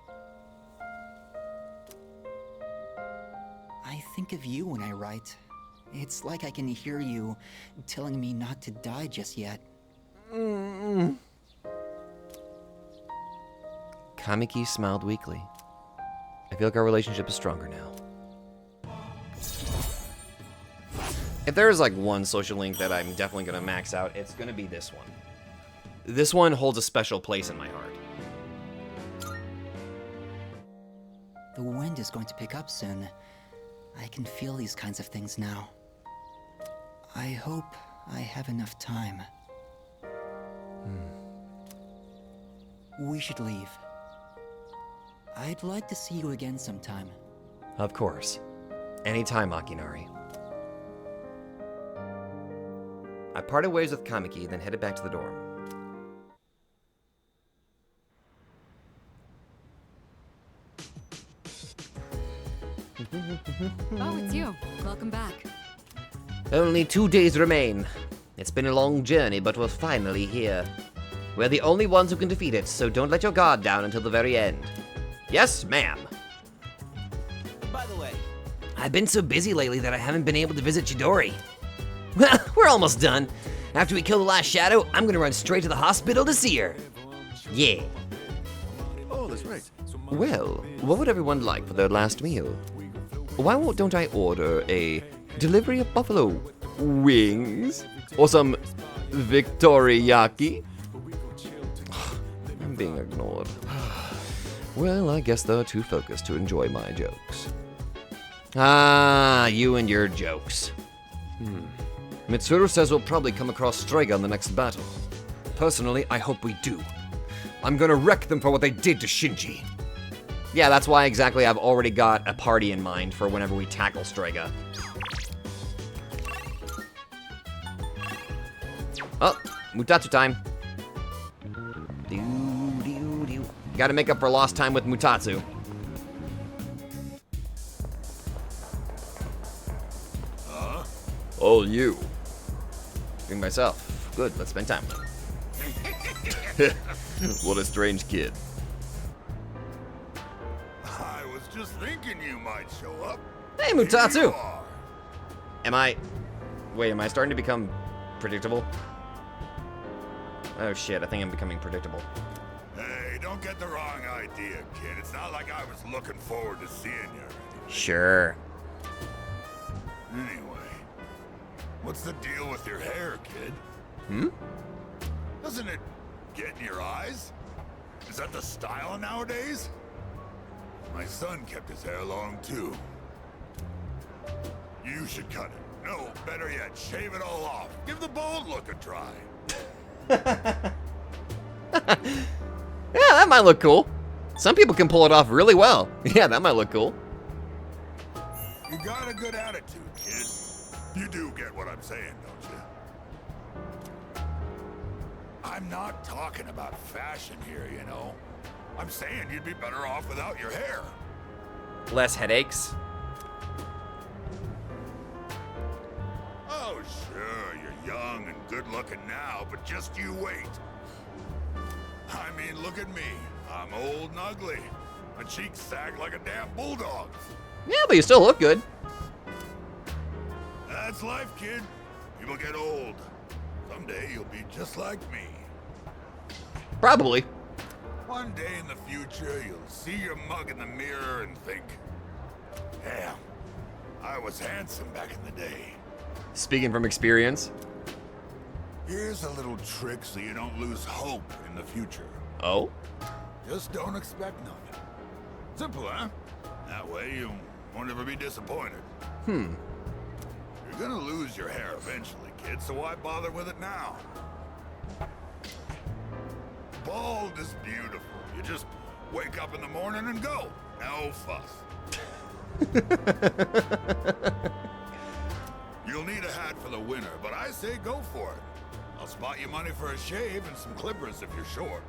I think of you when I write. It's like I can hear you telling me not to die just yet.
Kamiki smiled weakly. I feel like our relationship is stronger now.
If there is like one social link that I'm definitely going to max out, it's going to be this one. This one holds a special place in my heart.
The wind is going to pick up soon. I can feel these kinds of things now. I hope I have enough time. We should leave. I'd like to see you again sometime.
Of course. Anytime, Akinari.
I parted ways with Kamiki, then headed back to the dorm.
Oh, it's you. Welcome back.
Only 2 days remain. It's been a long journey, but we're finally here. We're the only ones who can defeat it, so don't let your guard down until the very end. Yes, ma'am.
By the way,
I've been so busy lately that I haven't been able to visit Chidori. Well, we're almost done. After we kill the last shadow, I'm gonna run straight to the hospital to see her. Yeah.
Oh, that's right.
Well, what would everyone like for their last meal? Why don't I order a delivery of buffalo wings? Or some Victoriyaki? I'm being ignored. Well, I guess they're too focused to enjoy my jokes.
Ah, you and your jokes.
Mitsuru says we'll probably come across Strega in the next battle. Personally, I hope we do. I'm gonna wreck them for what they did to Shinji.
Yeah, that's why exactly I've already got a party in mind for whenever we tackle Strega. Oh, Mutatsu time. Gotta make up for lost time with Mutatsu.
All you.
Being myself. Good, let's spend time.
What a strange kid.
I was just thinking you might show up.
Hey,
Here you
Mutatsu!
are.
Am I starting to become predictable? Oh shit, I think I'm becoming predictable.
Hey, don't get the wrong idea, kid. It's not like I was looking forward to seeing you.
Sure.
Anyway, what's the deal with your hair, kid? Doesn't it get in your eyes? Is that the style nowadays? My son kept his hair long too. You should cut it. No, better yet, shave it all off. Give the bald look a try.
Yeah, that might look cool. Some people can pull it off really well. Yeah, that might look cool.
You got a good attitude, kid. You do get what I'm saying, don't you? I'm not talking about fashion here, you know. I'm saying you'd be better off without your hair.
Less headaches.
Oh, sure, you're young and good-looking now, but just you wait. I mean, look at me. I'm old and ugly. My cheeks sag like a damn bulldog's.
Yeah, but you still look good.
That's life, kid. People get old. Someday you'll be just like me.
Probably.
One day in the future, you'll see your mug in the mirror and think, damn, I was handsome back in the day.
Speaking from experience.
Here's a little trick so you don't lose hope in the future.
Oh?
Just don't expect nothing. Simple, huh? That way you won't ever be disappointed.
Hmm.
You're gonna lose your hair eventually, kid, so why bother with it now? Bald is beautiful. You just wake up in the morning and go. No fuss. You'll need a hat for the winter, but I say go for it. I'll spot you money for a shave and some clippers if you're short.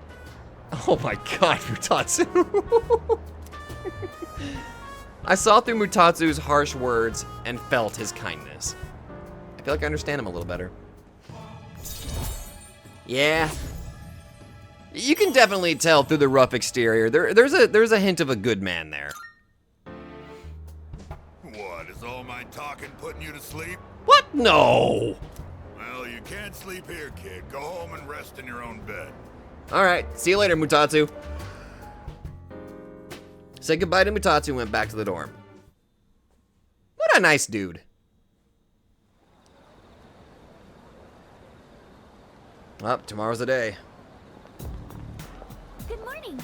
Oh my god, Mutatsu. I saw through Mutatsu's harsh words and felt his kindness. I feel like I understand him a little better. Yeah. You can definitely tell through the rough exterior. There's a hint of a good man there.
What, is all my talking putting you to sleep?
What? No.
Well, you can't sleep here, kid. Go home and rest in your own bed.
Alright, see you later, Mutatsu. Said goodbye to Mutatsu and went back to the dorm. What a nice dude. Well, tomorrow's the day.
Good morning.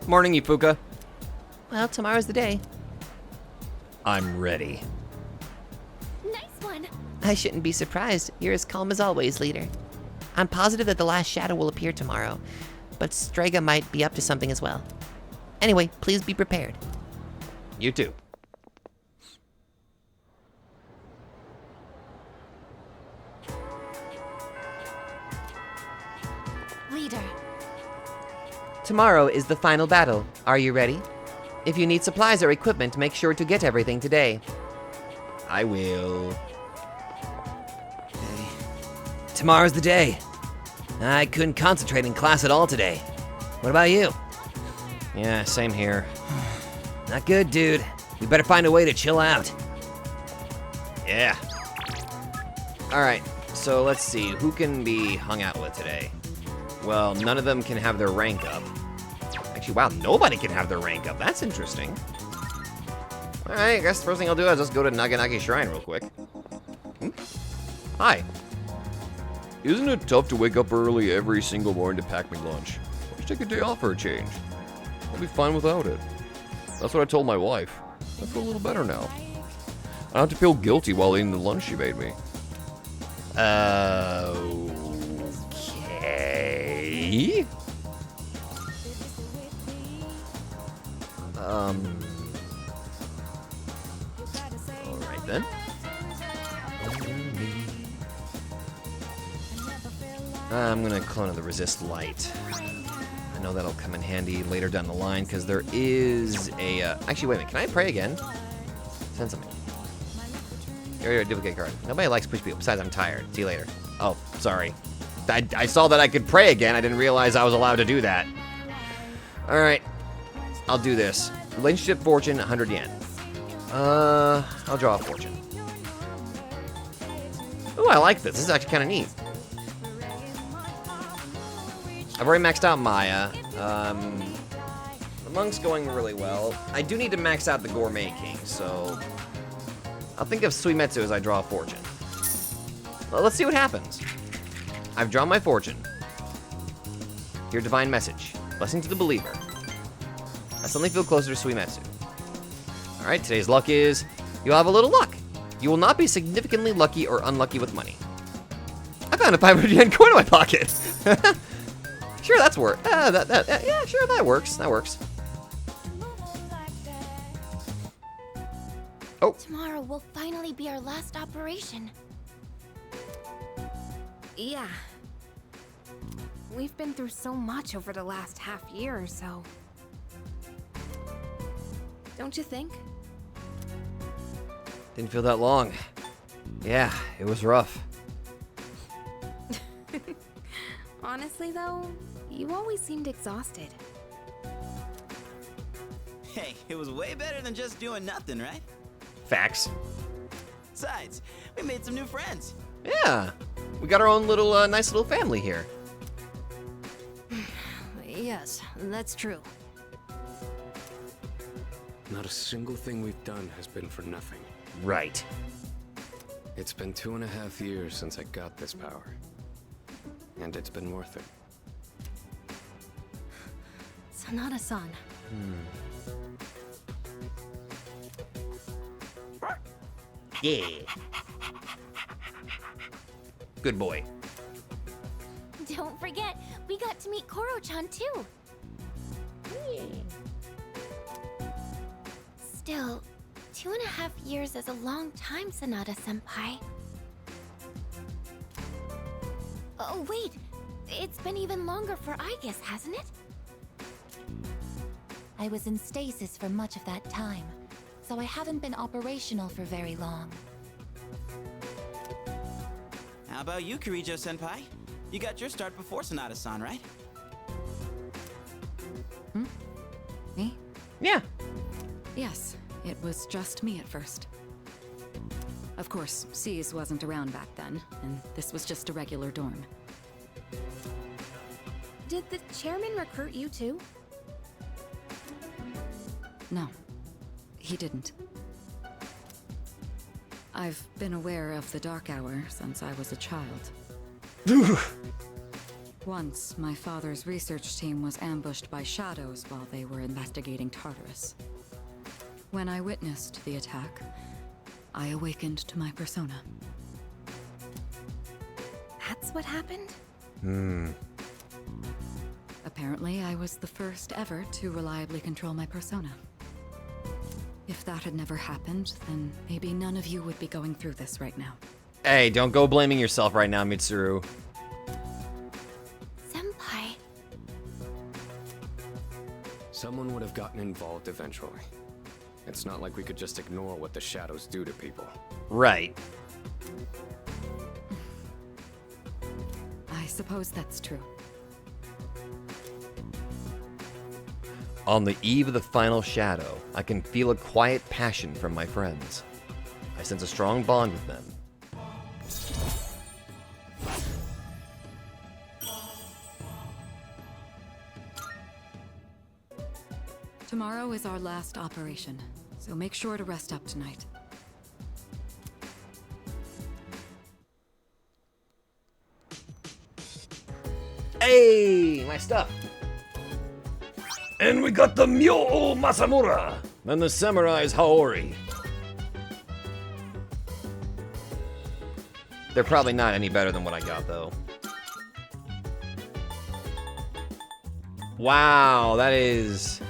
Morning, Ifuka.
Well, tomorrow's the day.
I'm ready.
Nice one.
I shouldn't be surprised. You're as calm as always, leader. I'm positive that the last shadow will appear tomorrow, but Strega might be up to something as well. Anyway, please be prepared.
You too.
Leader.
Tomorrow is the final battle. Are you ready? If you need supplies or equipment, make sure to get everything today.
I will. Tomorrow's the day. I couldn't concentrate in class at all today. What about you? Yeah, same here. Not good, dude. We better find a way to chill out. Yeah. Alright, so let's see. Who can be hung out with today? Well, none of them can have their rank up. Actually, wow, nobody can have their rank up. That's interesting. Alright, I guess the first thing I'll do is just go to Naganaki Shrine real quick. Hi.
Isn't it tough to wake up early every single morning to pack me lunch? Let's take a day off for a change. I'll be fine without it. That's what I told my wife. I feel a little better now. I don't have to feel guilty while eating the lunch she made me.
Okay. Alright then. I'm gonna clone the resist light. I know that'll come in handy later down the line because there is a. Actually, wait a minute. Can I pray again? Send something. Area duplicate card. Nobody likes push people. Besides, I'm tired. See you later. Oh, sorry. I saw that I could pray again. I didn't realize I was allowed to do that. All right, I'll do this. Relationship fortune, 100 yen. I'll draw a fortune. Ooh, I like this. This is actually kind of neat. I've already maxed out Maya. The monk's going really well. I do need to max out the Gourmet King, so I'll think of Suimetsu as I draw a fortune. Well, let's see what happens. I've drawn my fortune. Your divine message. Blessing to the believer. I suddenly feel closer to Suimetsu. Alright, today's luck is you'll have a little luck. You will not be significantly lucky or unlucky with money. I found a 500 yen coin in my pocket. Sure, that's work. Yeah, sure, that works. That works. Oh.
Tomorrow will finally be our last operation.
Yeah. We've been through so much over the last half year or so. Don't you think?
Didn't feel that long. Yeah, it was rough.
Honestly, though, you always seemed exhausted.
Hey, it was way better than just doing nothing, right?
Facts.
Besides, we made some new friends.
Yeah, we got our own little, nice little family here.
Yes, that's true.
Not a single thing we've done has been for nothing.
Right.
It's been 2.5 years since I got this power. And it's been worth it.
Sanada-san.
Yeah. Good boy.
Don't forget, we got to meet Koro-chan too. Still, 2.5 years is a long time, Sanada-senpai. Oh wait, it's been even longer for Aigis, hasn't it? I was in stasis for much of that time, so I haven't been operational for very long.
How about you, Kirijo-senpai? You got your start before Sanada-san, right?
Me?
Yeah.
Yes, it was just me at first. Of course, C's wasn't around back then, and this was just a regular dorm.
Did the chairman recruit you too?
No, he didn't. I've been aware of the Dark Hour since I was a child. Once, my father's research team was ambushed by shadows while they were investigating Tartarus. When I witnessed the attack, I awakened to my persona.
That's what happened?
Apparently, I was the first ever to reliably control my persona. If that had never happened, then maybe none of you would be going through this right now.
Hey, don't go blaming yourself right now, Mitsuru.
Senpai.
Someone would have gotten involved eventually. It's not like we could just ignore what the shadows do to people.
Right.
I suppose that's true.
On the eve of the final shadow, I can feel a quiet passion from my friends. I sense a strong bond with them.
Tomorrow is our last operation, so make sure to rest up tonight.
Hey, my stuff.
And we got the Myo Masamura and the Samurai's Haori.
They're probably not any better than what I got, though. Wow, that is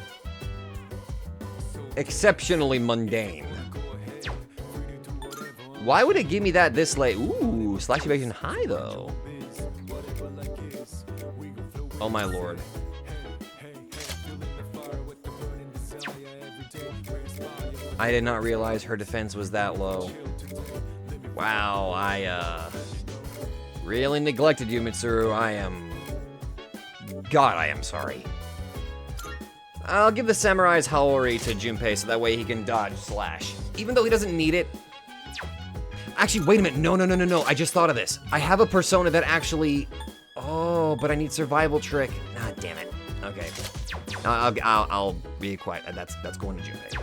exceptionally mundane. Why would it give me that this late? Ooh, slash evasion high, though. Oh my lord. I did not realize her defense was that low. Wow, I, really neglected you, Mitsuru. God, I am sorry. I'll give the Samurai's Haori to Junpei so that way he can dodge slash. Even though he doesn't need it. Actually, wait a minute. No. I just thought of this. I have a persona that actually... Oh, but I need survival trick. Ah, damn it. Okay. I'll be quiet. That's going to Junpei.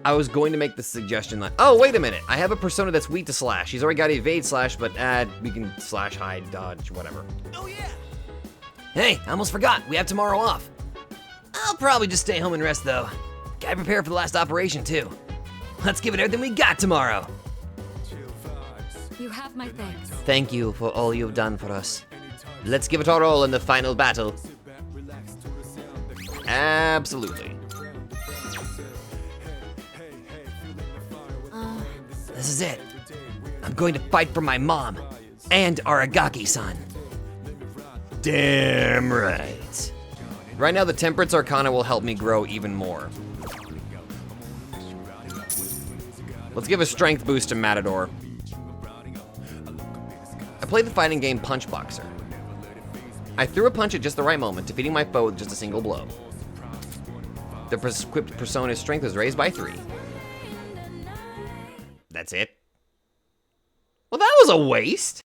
I was going to make the suggestion that, oh, wait a minute. I have a persona that's weak to slash. He's already got evade slash, but we can slash, hide, dodge, whatever.
Oh yeah!
Hey, I almost forgot. We have tomorrow off. I'll probably just stay home and rest, though. Gotta prepare for the last operation, too. Let's give it everything we got tomorrow.
You have my thanks.
Thank you for all you've done for us. Let's give it our all in the final battle.
Absolutely.
This is it. I'm going to fight for my mom and Aragaki-san.
Damn right. Right now, the Temperance Arcana will help me grow even more. Let's give a strength boost to Matador. I played the fighting game Punch Boxer. I threw a punch at just the right moment, defeating my foe with just a single blow. The equipped persona's strength was raised by 3. That's it. Well, that was a waste.